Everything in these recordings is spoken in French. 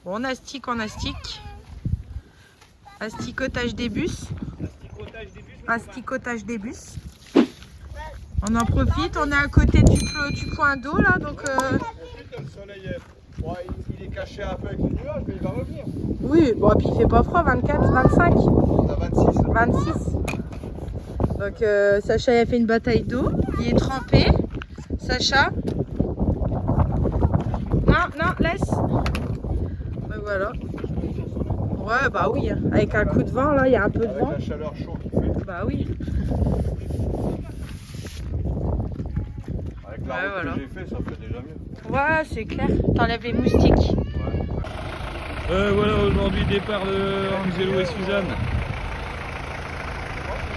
Bon, on astique, on astique. Asticotage des bus. Asticotage des bus. On en profite, on est à côté du point d'eau là, donc... Le soleil, il est caché un peu avec le nuage, mais il va revenir. Oui, bon, puis il fait pas froid, 24, 25. On a 26. 26. Donc Sacha il a fait une bataille d'eau, il est trempé. Sacha. Non, non, laisse. Donc voilà. Ouais, bah oui, avec un coup de vent là, il y a un peu de vent. Avec la chaleur chaude qu'il fait. Bah oui. Avec la route voilà. que j'ai fait, ça fait déjà mieux. Ouais, c'est clair. T'enlèves les moustiques. Voilà, aujourd'hui départ de Angelo et Suzanne.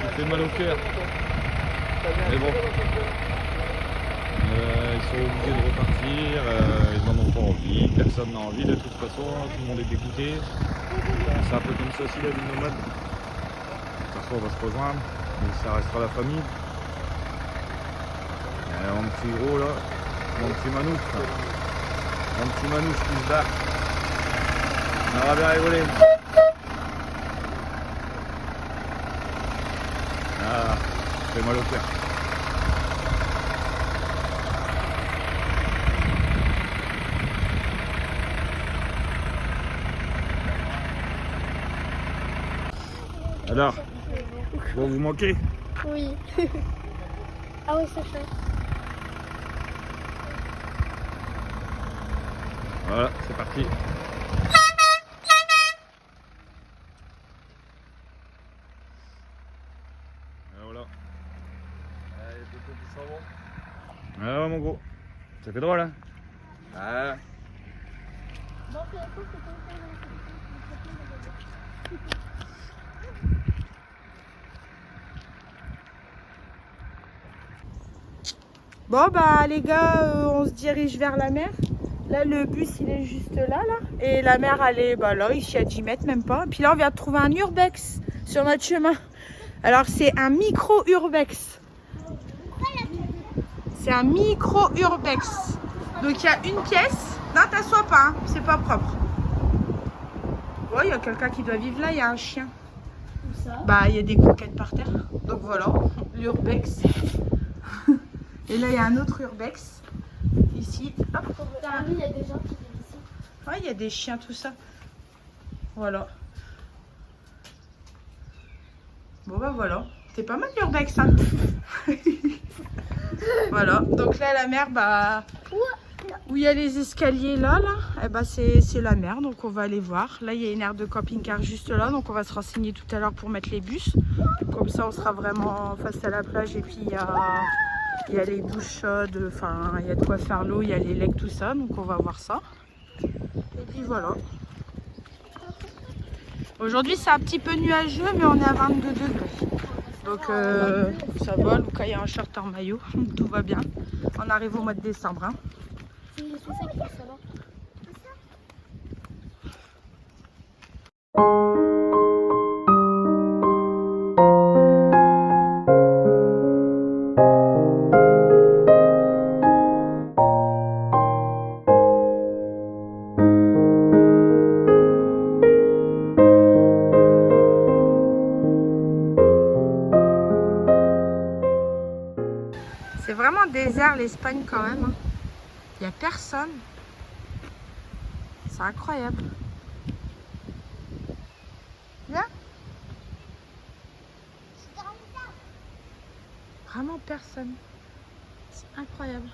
Ça fait mal au cœur. Mais bon. Ils sont obligés de repartir, ils n'en ont pas envie, personne n'a envie de toute façon, tout le monde est dégoûté. C'est un peu comme ça aussi la vie nomade. Parfois on va se rejoindre, mais ça restera la famille. Mon petit gros là, mon petit manouche là. Mon petit manouche qui se bat. On aura bien rigolé. Ah, ça fait mal au cœur. Alors, bon, vous manquez? Oui. Ah oui, c'est chouette. Voilà, c'est parti. Et voilà. Ah mon gros, ça fait drôle hein. Ah. Bon bah les gars, on se dirige vers la mer. Là le bus il est juste là. Et la mer elle est bah, là, ici à 10 mètres même pas. Puis là on vient de trouver un urbex sur notre chemin. Alors c'est un micro-urbex. C'est un micro-urbex. Donc il y a une pièce. Non t'assois pas, hein. C'est pas propre. Ouais, il y a quelqu'un qui doit vivre là, il y a un chien. Où ça? Bah il y a des croquettes par terre. Donc voilà, l'urbex. Et là il y a un autre urbex. Ici, hop. Il y a des gens qui vivent ici. Ouais, il y a des chiens, tout ça. Voilà. Bon bah voilà. C'est pas mal l'urbex, hein. Voilà. Donc là la mer, bah où il y a les escaliers là, eh bah, c'est la mer. Donc on va aller voir. Là il y a une aire de camping-car juste là. Donc on va se renseigner tout à l'heure pour mettre les bus. Comme ça on sera vraiment face à la plage. Et puis il y a les douches chaudes. Enfin il y a de quoi faire l'eau. Il y a les legs, tout ça. Donc on va voir ça. Et puis voilà. Aujourd'hui c'est un petit peu nuageux mais on est à 22 degrés. Donc ça va, Lucas il y a un short en maillot, tout va bien. On arrive au mois de décembre. Hein. C'est ça qui est ça là. C'est vraiment désert l'Espagne quand même. Hein. Il n'y a personne. C'est incroyable. Viens. Vraiment personne. C'est incroyable.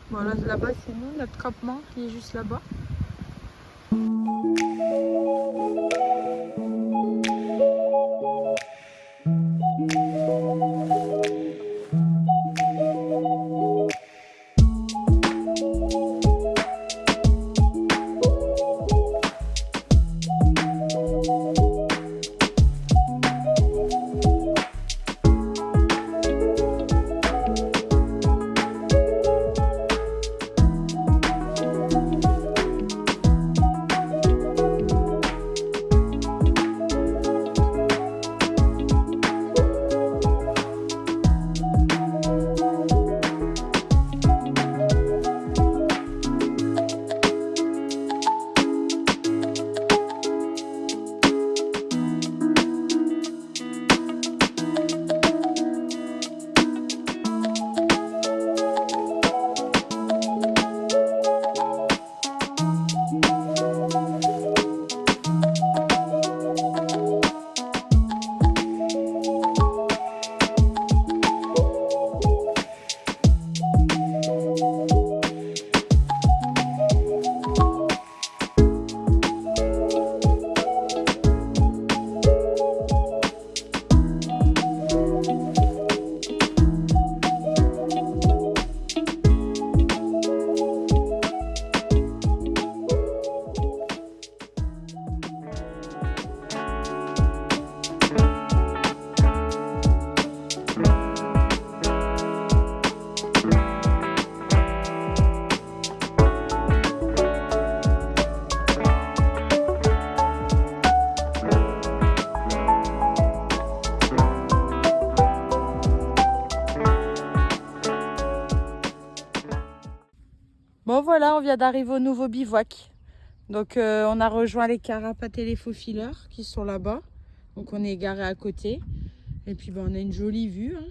Bon là-bas c'est nous, notre campement, il est juste là-bas. Bon voilà, on vient d'arriver au nouveau bivouac. Donc on a rejoint les carapates et les faux fileurs qui sont là-bas. Donc on est égaré à côté. Et puis on a une jolie vue. Hein.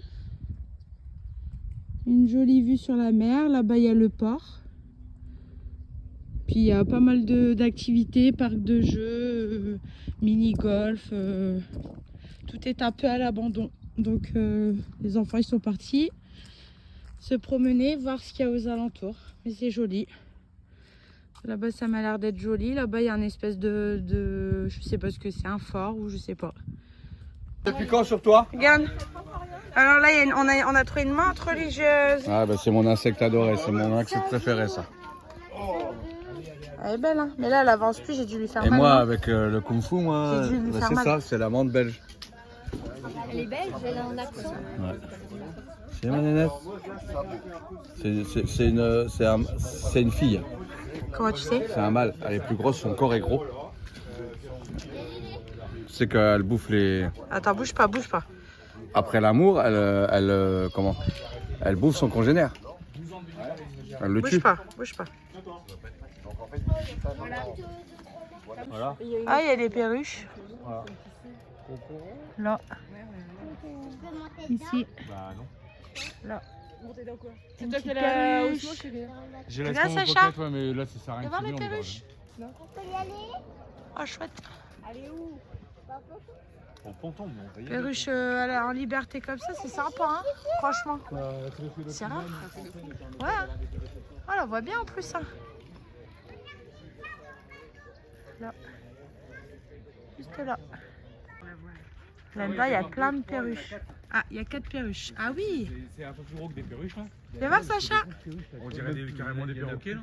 Une jolie vue sur la mer. Là-bas il y a le port. Puis il y a pas mal d'activités, parcs de jeux, mini-golf. Tout est un peu à l'abandon. Donc les enfants ils sont partis se promener, voir ce qu'il y a aux alentours. Mais c'est joli. Là-bas ça m'a l'air d'être joli. Là-bas il y a une espèce de... Je sais pas ce que c'est, un fort ou je sais pas. Depuis quand sur toi? Regarde. Alors là on a trouvé une menthe religieuse. Ah bah c'est mon insecte adoré, c'est mon insecte préféré ça. Elle est belle hein. Mais là elle avance plus, j'ai dû lui faire Et mal. moi hein. avec le kung fu, moi, J'ai dû lui faire c'est mal. ça, c'est la menthe belge. Elle est belge, elle a un accent. Ouais. C'est ma nénette. C'est une fille, Comment tu sais? c'est un mâle. Elle est plus grosse, son corps est gros. C'est qu'elle bouffe les... Attends, bouge pas, bouge pas. Après l'amour, comment? Elle bouffe son congénère. Elle le tue. Bouge pas, bouge pas. Voilà. Ah, il y a des perruches. Voilà. Là. Ici. Bah non. Là. C'est toi qui as la hausse, J'ai la la Regarde, Sacha. ouais, mais là ça sert à rien. Tu vas voir de mes filmer, on perruches? va Oh, chouette. Elle est où? Au ponton, mais on va y aller. Perruche en liberté comme ça, c'est sympa, hein, franchement. C'est rare. Ouais. Oh, on la voit bien en plus, hein. Là. Juste là. Là-bas, il y a plein de perruches. Ah, il y a 4 perruches. Ah oui. C'est un peu plus gros que des perruches là. Viens voir, Sacha. On dirait carrément des perroquets là.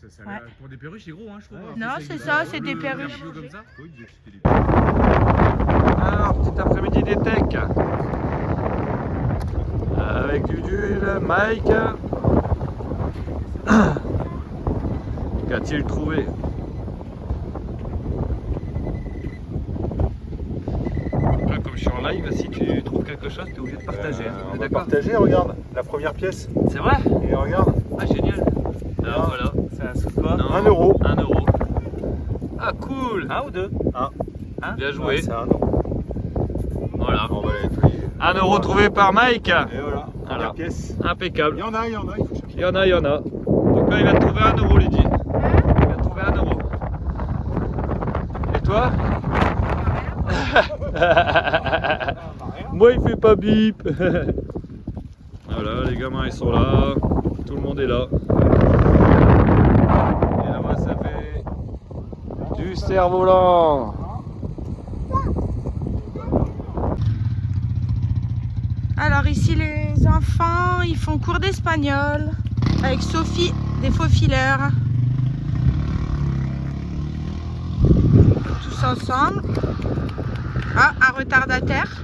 Ça a l'air- Pour des perruches, c'est gros, hein, je trouve. Non, c'est ça, c'est des perruches. Comme ça. Alors, petit après-midi des techs. Avec Dudule, Mike. Qu'a-t-il trouvé? Là, comme je suis en live, si tu trouves quelque chose, tu es obligé de partager. On va partager, regarde, la première pièce. C'est vrai? Et regarde. Ah, génial. Alors voilà. C'est quoi? Non, 1 euro. 1 euro. Ah, cool. Un ou deux? Un. Bien joué. C'est 1 euro. Voilà. On va les trier. 1 euro trouvé par Mike. Et voilà, Voilà. première pièce. Impeccable. Il y en a, il faut chercher. Il y en a, il y en a. Donc là, il va te trouver 1 euro, Lydie. Il va te trouver 1 euro. Et toi? Moi, il fait pas bip. Voilà, les gamins, ils sont là. Tout le monde est là. Et là-bas, ça fait du cerf-volant. Alors ici, les enfants, ils font cours d'espagnol avec Sophie, des faux fileurs. Tous ensemble. Ah, un retardataire.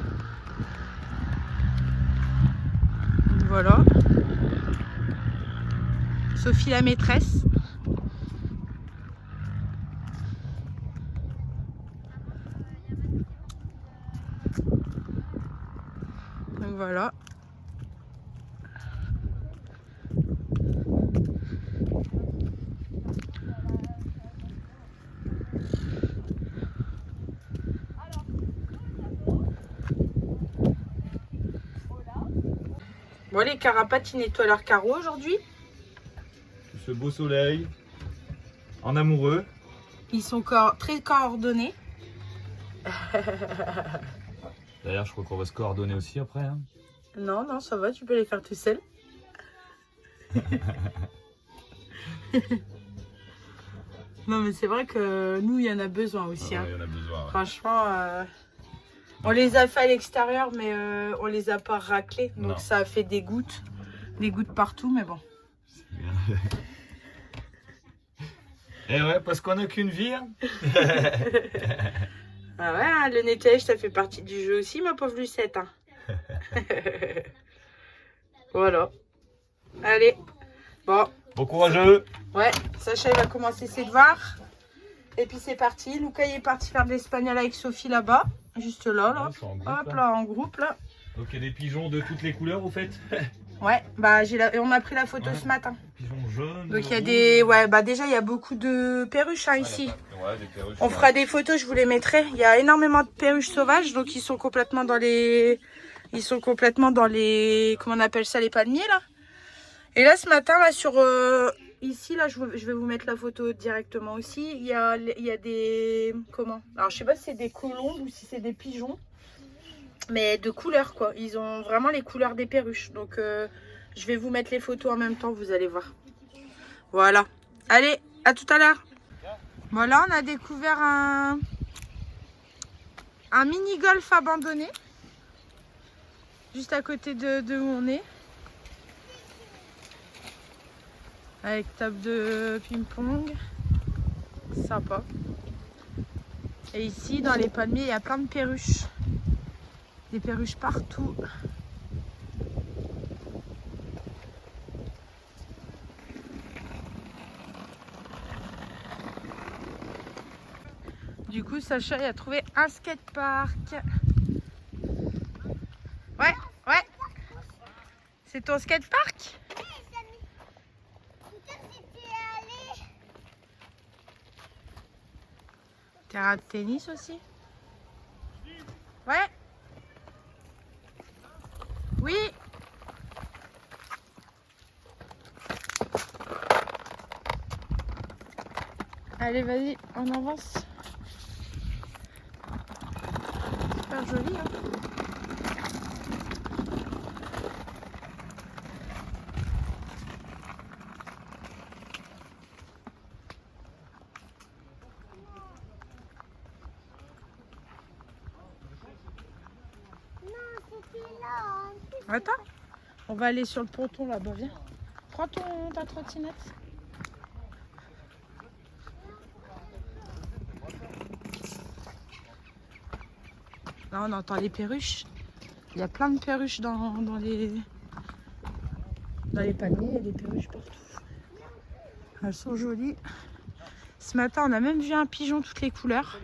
Voilà. Sophie la maîtresse. Donc voilà. Bon, les carapates, ils nettoient leurs carreaux aujourd'hui. Ce beau soleil. En amoureux. Ils sont très coordonnés. D'ailleurs, je crois qu'on va se coordonner aussi après. Hein. Non, non, ça va, tu peux les faire tout seul. Non, mais c'est vrai que nous, il y en a besoin aussi. Ah hein. ouais, il y en a besoin. Ouais. Franchement, on les a fait à l'extérieur, mais on les a pas raclés. Donc Non. ça a fait des gouttes partout, mais bon. Et ouais, parce qu'on n'a qu'une vie. Hein. Ah ouais, hein, le nettoyage, ça fait partie du jeu aussi, ma pauvre Lucette. Hein. Voilà. Allez. Bon. Bon courageux. Ouais, Sacha, il va commencer ses devoirs. Et puis c'est parti. Lucas, il est parti faire de l'espagnol avec Sophie là-bas. Juste là, là. Ouais, ils sont en groupe, Hop là. là, en groupe, là. Donc il y a des pigeons de toutes les couleurs, au fait. Ouais, bah on a pris la photo ce matin. Pigeons jaunes. Donc il y a des... Ouais, bah déjà il y a beaucoup de perruches hein, ici. Ouais, des perruches. On fera des photos, je vous les mettrai. Il y a énormément de perruches sauvages, donc ils sont complètement dans les... Comment on appelle ça, les palmiers là. Et là ce matin, là sur... Ici, là, je vais vous mettre la photo directement aussi. Il y a des... Comment? Alors je sais pas si c'est des colombes ou si c'est des pigeons. Mais de couleurs quoi. Ils ont vraiment les couleurs des perruches. Donc je vais vous mettre les photos en même temps, vous allez voir. Voilà. Allez, à tout à l'heure. Voilà, on a découvert un mini-golf abandonné. Juste à côté de où on est. Avec table de ping-pong. Sympa. Et ici, dans les palmiers, il y a plein de perruches. Des perruches partout. Du coup, Sacha il a trouvé un skatepark. Ouais, ouais. C'est ton skatepark? Terrain de tennis aussi? Ouais. Oui. Allez, vas-y, on avance. Super joli, hein. Attends, on va aller sur le ponton là-bas, viens. Prends ta trottinette. Là on entend les perruches. Il y a plein de perruches dans les paniers, il y a des perruches partout. Elles sont jolies. Ce matin on a même vu un pigeon toutes les couleurs.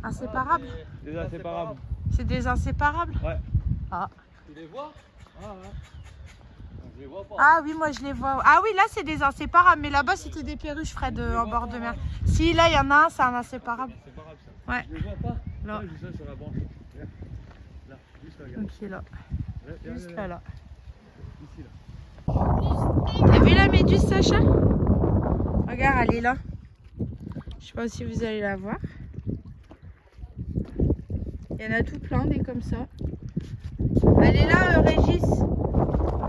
Inséparables? Des inséparables. C'est des inséparables? Ouais. Ah. Tu les vois? Ah ouais. Je les vois pas. Ah oui, moi je les vois. Ah oui, là c'est des inséparables, mais là-bas c'était des perruches, Fred, en bord de mer. Si, là il y en a un, c'est un inséparable. Inséparable ça. Ouais. Je les vois pas. Là. Juste là sur la branche. Là, juste là, regarde. Ok, là. Juste là, là. Ici là. T'as vu la méduse, Sacha? Regarde, elle est là. Je sais pas si vous allez la voir. Il y en a tout plein, des comme ça. Elle est là, Régis.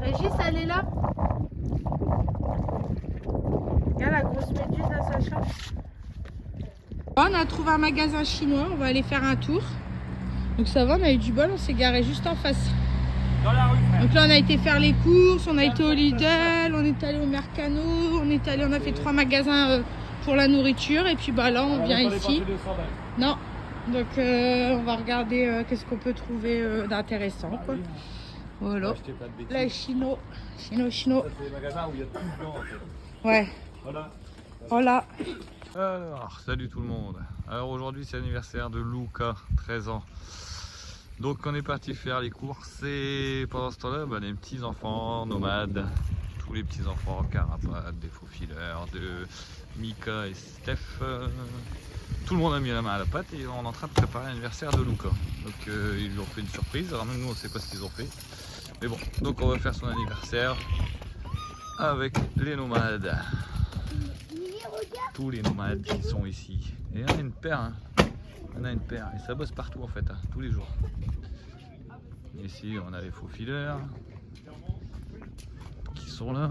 Régis, elle est là. Regarde la grosse méduse, là, Sacha. On a trouvé un magasin chinois, on va aller faire un tour. Donc ça va, on a eu du bol, on s'est garé juste en face. Dans la rue, frère. Donc là on a été faire les courses, on a été au Lidl, on est allé au Mercano, on a fait 3 magasins pour la nourriture et puis bah là on vient ici. Non, donc on va regarder qu'est-ce qu'on peut trouver d'intéressant quoi. Voilà. Là Chino. C'est les magasins où il y a tout blanc en fait. Ouais. Voilà. Voilà. Alors, salut tout le monde. Alors aujourd'hui c'est l'anniversaire de Luca, 13 ans. Donc on est parti faire les courses et pendant ce temps-là, bah, les petits enfants nomades, tous les petits enfants carapates, des faux fileurs, de Mika et Steph, tout le monde a mis la main à la pâte et on est en train de préparer l'anniversaire de Luca. Donc ils lui ont fait une surprise, alors même nous on ne sait pas ce qu'ils ont fait. Mais bon, donc on va faire son anniversaire avec les nomades. Tous les nomades qui sont ici. Et on a une paire, hein. On a une paire et ça bosse partout en fait, hein, tous les jours. Ici on a les faux fileurs qui sont là.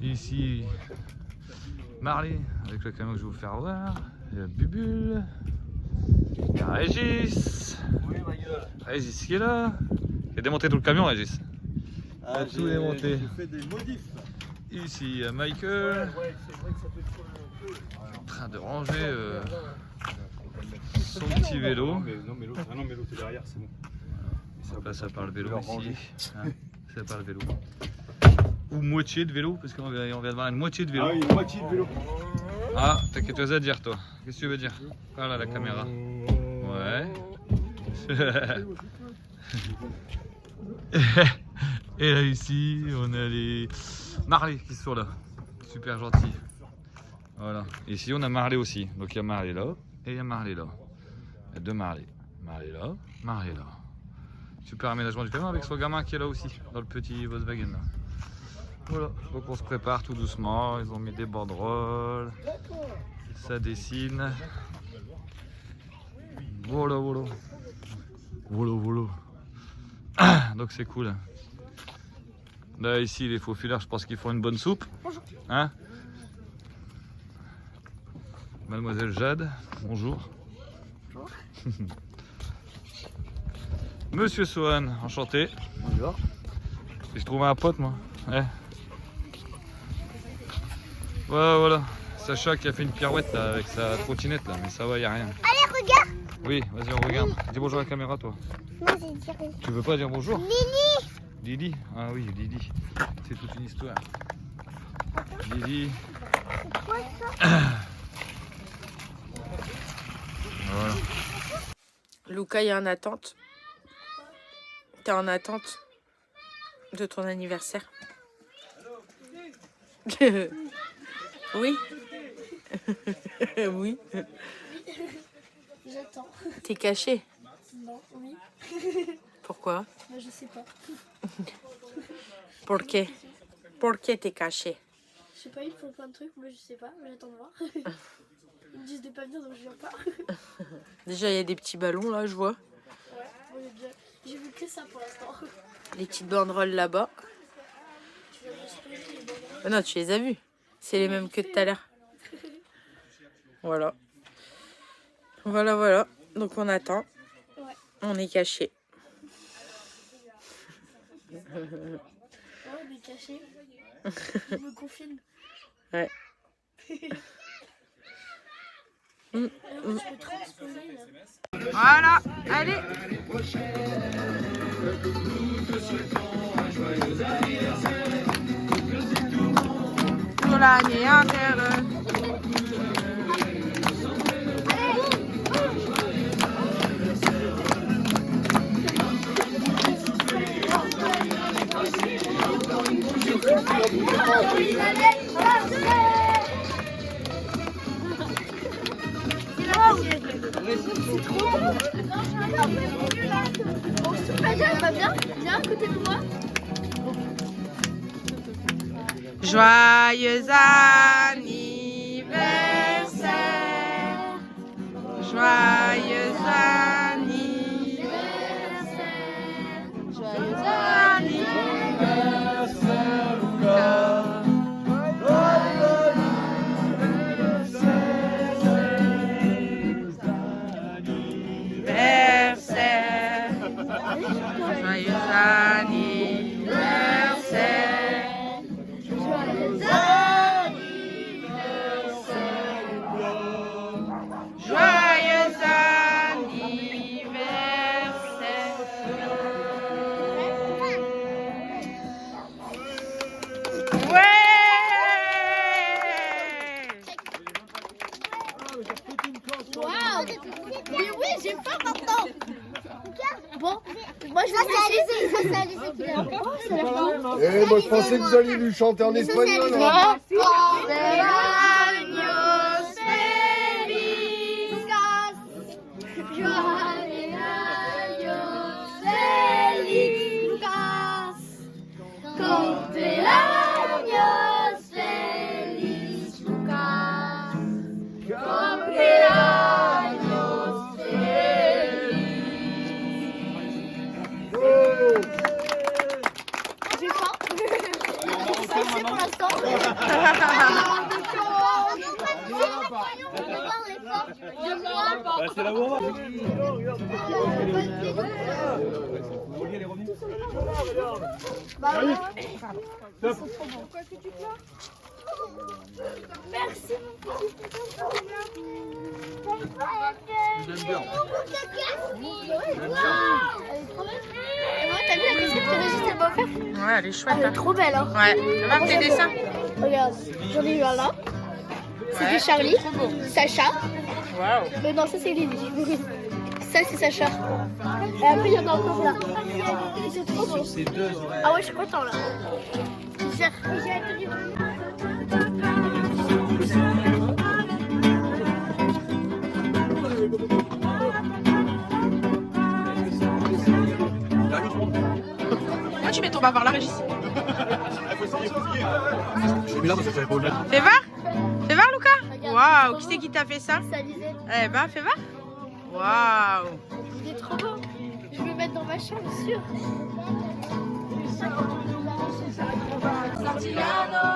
Ici Marley avec le camion que je vais vous faire voir. Il y a Bubule. Il y a Régis. Oui, ma gueule. Régis qui est là. Il a démonté tout le camion, Régis. Ah, tout démonté. J'ai fait des modifs. Ici il y a Michael. Ouais, c'est vrai que ça peut être En train de ranger son petit vélo. Non, mais l'autre, c'est derrière, c'est bon. Ça part le vélo ici. Hein, ça part le vélo. Ou moitié de vélo, parce qu'on vient de voir une moitié de vélo. Ah oui, moitié de vélo. Ah, t'as quelque chose à dire toi. Qu'est-ce que tu veux dire? Voilà la caméra. Ouais. Et là ici, on a les marlets qui sont là. Super gentils. Voilà. Ici, on a marlé aussi. Donc il y a marlé là et il y a marlé là. Il y a deux marlés. Marlé là, marlé là. Super aménagement du camion avec son gamin qui est là aussi, dans le petit Volkswagen là. Voilà, donc on se prépare tout doucement. Ils ont mis des banderoles. Ça dessine. Voilà, voilà. Voilà, voilà. Donc c'est cool. Là ici les faux fileurs, je pense qu'ils font une bonne soupe. Hein? Mademoiselle Jade, bonjour. Monsieur Sohan, enchanté. Bonjour. J'ai trouvé un pote moi. Ouais. Voilà. Sacha qui a fait une pirouette là, avec sa trottinette là, mais ça va, y a rien. Allez, regarde. Oui, vas-y, on regarde. Dis bonjour à la caméra toi. Moi, j'ai dit rien. Tu veux pas dire bonjour? Lily. Lily? Ah oui, Lily. C'est toute une histoire. Lily. C'est quoi ça? Voilà. Lucas est en attente. T'es en attente de ton anniversaire. Oui. Oui. J'attends. T'es caché. Non, oui. Pourquoi? Mais je sais pas. Pourquoi? Pourquoi t'es caché? Je sais pas, ils font plein de trucs, mais je sais pas. J'attends de voir. Ils me disent de pas venir, donc je viens pas. Déjà, il y a des petits ballons là, je vois. Ouais, j'ai vu que ça pour l'instant. Les petites banderoles là-bas. Tu vas juste poser les banderoles. Ah non, tu les as vues. C'est les mêmes que tout à l'heure. Voilà. Voilà. Donc on attend. Ouais. On est caché. Ouais, on est caché. Je me confine. Ouais. Alors, je peux transposer là. Voilà, allez. Pour l'année entière. Viens à côté de moi. Joyeux anniversaire. Joyeux anniversaire. Joyeux anniversaire. Joyeux anniversaire. Joyeux anniversaire. Ouais. Waouh. Mais oui, j'ai pas maintenant. Bon, moi je vais essayer. Ça, c'est Alice qui l'a. Oh, ça a l'air marrant. Eh, moi je pensais que vous alliez lui chanter en espagnol. Hein. J'ai faim. Ça c'est pour l'instant. C'est la voix. Merci mon petit. J'aime bien. T'as vu la casquette que Régis elle m'a offert? Ouais, elle est chouette. Elle est Hein. trop belle hein. Ouais. Tu vas tes dessins. Regarde, j'en ai eu un là. C'était Ouais, Charlie, trop beau. Sacha. Waouh. Non, ça c'est Lily. Ça, c'est Sacha. Et après, il y en a encore là. C'est trop beau. Ah ouais, je suis content là. Moi, tu mets ton bas voir la Régis. Fais voir. Fais voir, Lucas. Waouh, qui c'est qui t'a fait ça? Ça lisait. Eh ben, fais voir. Waouh. Il est trop beau. Je vais le mettre dans ma chambre, sûr. Santillano,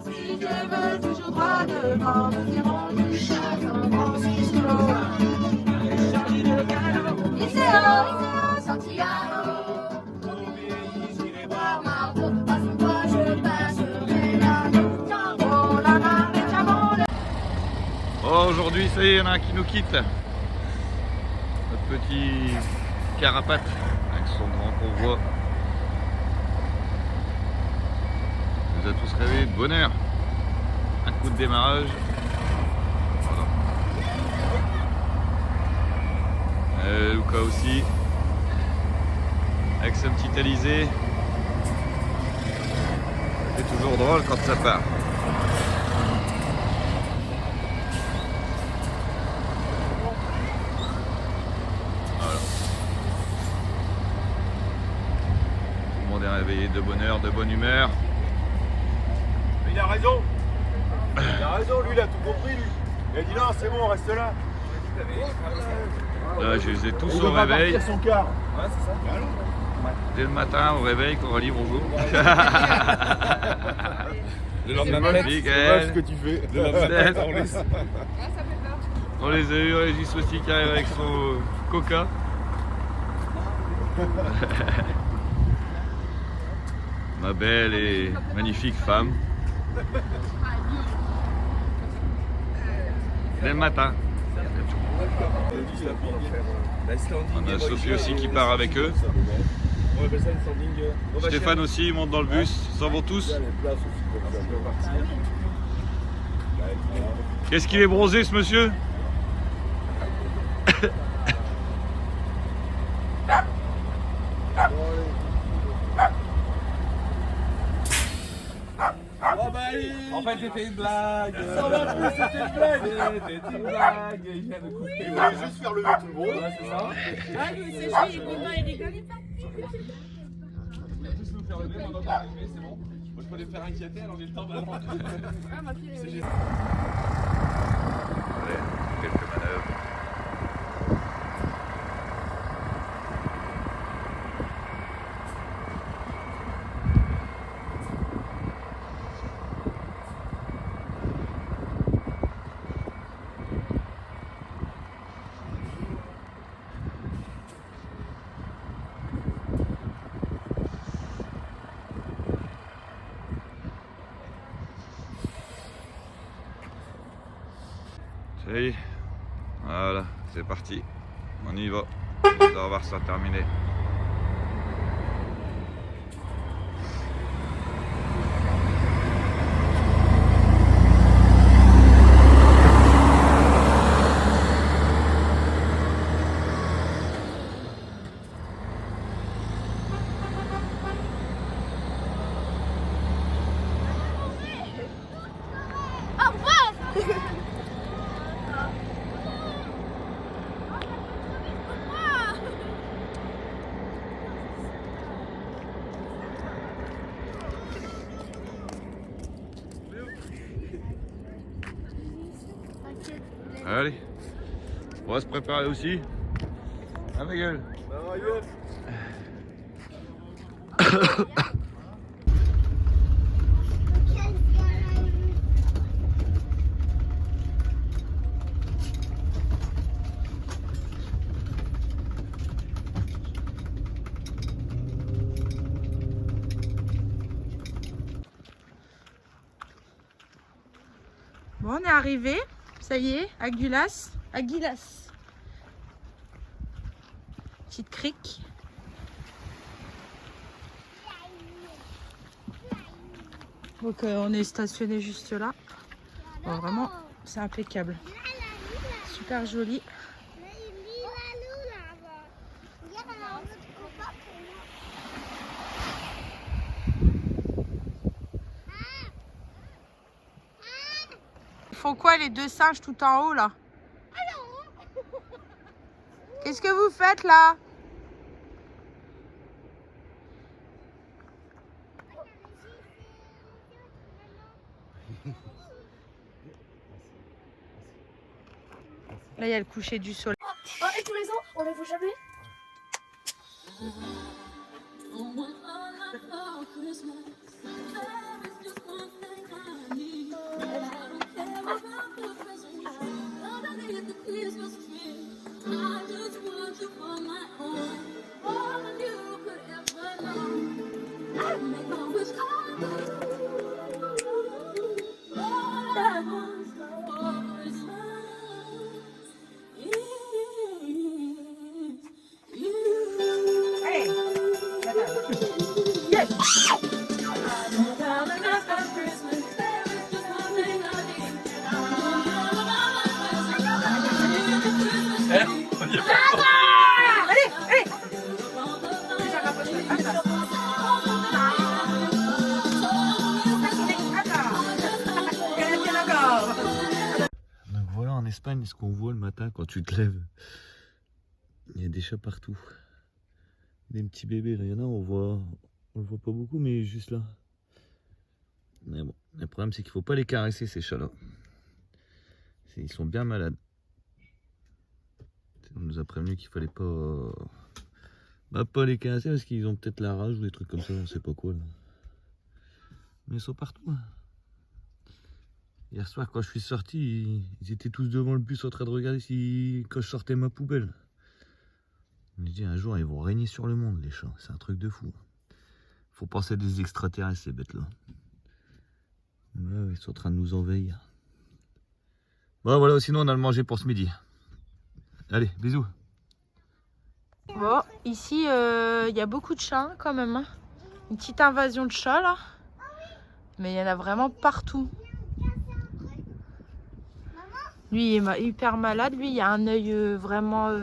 si Dieu veut toujours droit devant, nous irons du chat San Francisco. Charlie de Cano, Iseo, Santillano. J'irai voir Margot, à son toit je passerai la nuit. Tiens, la main, mais tiens, Oh, aujourd'hui, ça y est, il y en a un qui nous quitte. Notre petit carapate avec son grand convoi. Il nous a tous rêvé de bonheur. Un coup de démarrage. Voilà. Lucas aussi. Avec sa petite Alizée. C'est toujours drôle quand ça part. Tout le monde est réveillé de bonne heure, de bonne humeur. Il a raison. Il a raison, lui, il a tout compris, lui. Il a dit non, c'est bon, reste là. Là, je les ai tous Il au va réveil. partir son quart. Dès le matin, au réveil, Coralie, bonjour. Le lendemain C'est de Miguel. ce que tu fais. Le lendemain de on les... On les a eu, Régis aussi qui arrive avec son coca. Ma belle et magnifique femme. Dès le matin. On a Sophie aussi qui part avec eux. Stéphane aussi, il monte dans le bus. Ils s'en vont tous. Qu'est-ce qu'il est bronzé ce monsieur? En fait, c'était une blague. Ça va plus, c'était une blague. C'était une blague. Il vient de couper. Il voulait juste faire lever tout le monde. Ouais, c'est ça. Ah, lui, c'est ça, il est content, il rigole. Il a tous nous faire lever, maintenant qu'on est arrivé, c'est bon. Moi, je peux les faire inquiéter, alors j'ai le temps de rentrer. C'est génial. Allez, quelques manœuvres. Ça y est, voilà, c'est parti. On y va. On va voir ça terminé. Allez, on va se préparer aussi. Ah ma gueule. Bon, on est arrivé. Ça y est, Aguilas. Aguilas. Petite crique. Donc on est stationné juste là. Bon, vraiment, c'est impeccable. Super joli. font quoi les deux singes tout en haut là? Qu'est-ce que vous faites là? Là, il y a le coucher du soleil. Oh, et tous les ans, on les voit jamais. Donc voilà en Espagne ce qu'on voit le matin quand tu te lèves. Il y a des chats partout. Des petits bébés là, il y en a, on le voit pas beaucoup mais juste là. Mais bon, le problème c'est qu'il faut pas les caresser ces chats là. Ils sont bien malades. On nous a prévenu qu'il fallait pas les caresser parce qu'ils ont peut-être la rage ou des trucs comme ça, on sait pas quoi là. Mais ils sont partout. Hein. Hier soir quand je suis sorti, ils étaient tous devant le bus en train de regarder quand je sortais ma poubelle. Je me dis un jour ils vont régner sur le monde les chats, c'est un truc de fou. Faut penser à des extraterrestres ces bêtes là. Ouais, ils sont en train de nous envahir. Bon voilà, sinon on a le manger pour ce midi. Allez, bisous. Bon, ici il y a beaucoup de chats hein, quand même. Hein. Une petite invasion de chats là. Mais il y en a vraiment partout. Lui il est hyper malade, lui il a un œil vraiment Lui,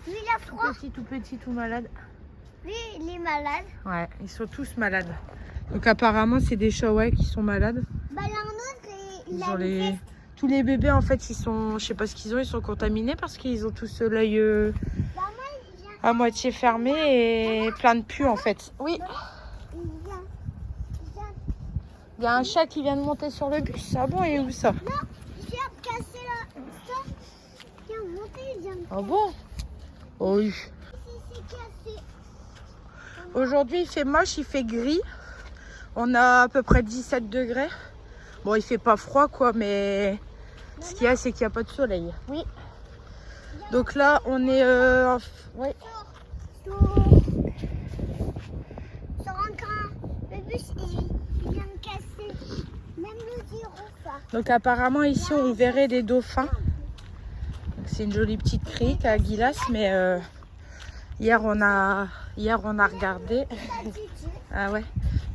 il a froid. tout petit, tout malade. Lui, il est malade. Ouais, ils sont tous malades. Donc apparemment c'est des chats ouais, qui sont malades. Bah, il y a un autre, il Ils a ont une veste. tous les bébés en fait ils sont, je sais pas ce qu'ils ont, ils sont contaminés parce qu'ils ont tous l'œil Bah, moi, il vient. à moitié fermé et plein de pus en fait. Oui, Il vient. il y a un chat qui vient de monter sur le bus. Ah bon, et où ça? Non, il vient de casser là. Ça. Il vient de monter, il vient de Ah bon? Oh oui. c'est cassé. Aujourd'hui il fait moche, il fait gris. On a à peu près 17 degrés. Bon, il fait pas froid quoi, mais ce qu'il y a c'est qu'il n'y a pas de soleil. Oui. Donc là on est ouais. Sur un train, le bus, il vient de casser. Même le gyrophare. Donc apparemment ici on verrait des dauphins. C'est une jolie petite crique à Guilas, mais hier on a regardé. Ah ouais.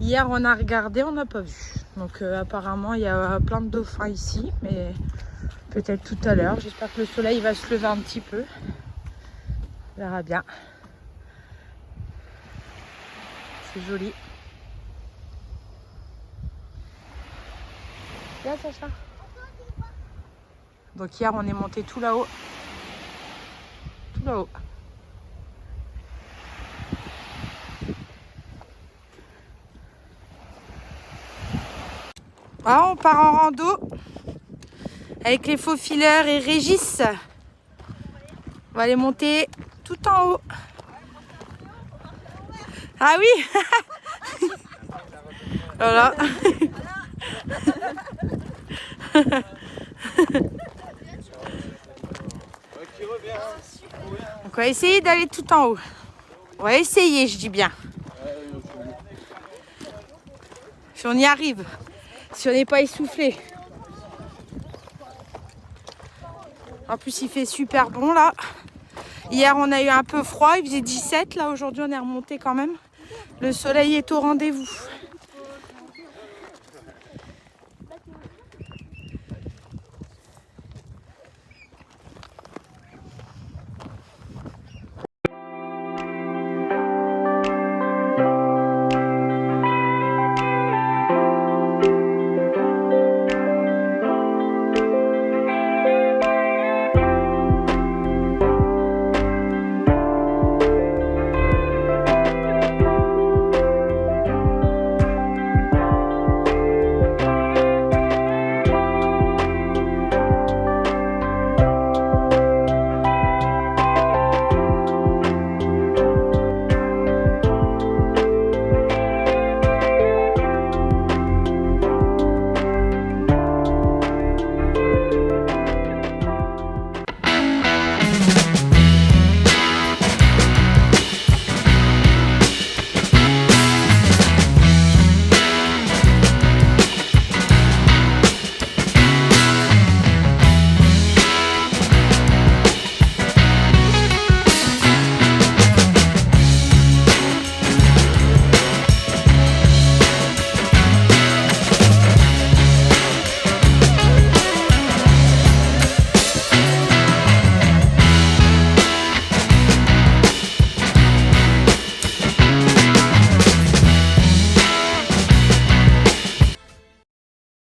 Hier on a regardé, on n'a pas vu. Donc apparemment il y a plein de dauphins ici, mais peut-être tout à l'heure. J'espère que le soleil va se lever un petit peu. On verra bien. C'est joli. Viens Sacha. Donc hier on est monté tout là-haut. Tout là-haut. Ah, on part en rando avec les faux fileurs et Régis. On va aller monter tout en haut. Ah oui. Voilà. Donc on va essayer d'aller tout en haut. On va essayer, je dis bien. Si on y arrive. Si on n'est pas essoufflé. En plus il fait super bon là. Hier on a eu un peu froid, il faisait 17. Là aujourd'hui on est remonté quand même. Le soleil est au rendez-vous.